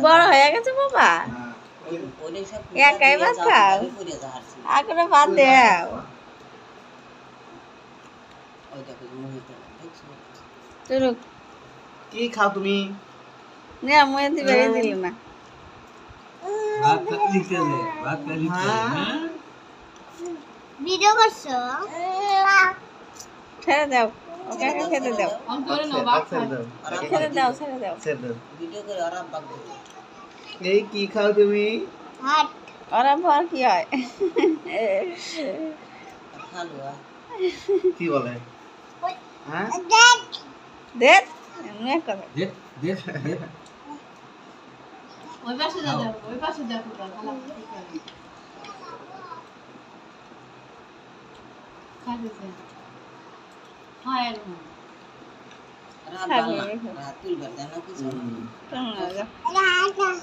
বড় হয়ে গেছে বাবা একাই ভাত খাও আগে ভাত দেও কি খাও তুমি না মই দিবে দিল না ভাত লিখতে দে ভাত লিখতে দে ভিডিও করছো ছেড়ে দাও ওকে খেতে দাও ছেড়ে দাও ভিডিও করে আরাম পাবো এই কি খাও তুমি ভাত ওরা পর কি হয় হালুয়া কি বলে হ্যাঁ দেখ এমনি কথা দে দে দে ওই পাশে দেখো ভালো খাইছে হ্যাঁ একদম রাত তুলবার জানো কিছু কেমন লাগে রাজা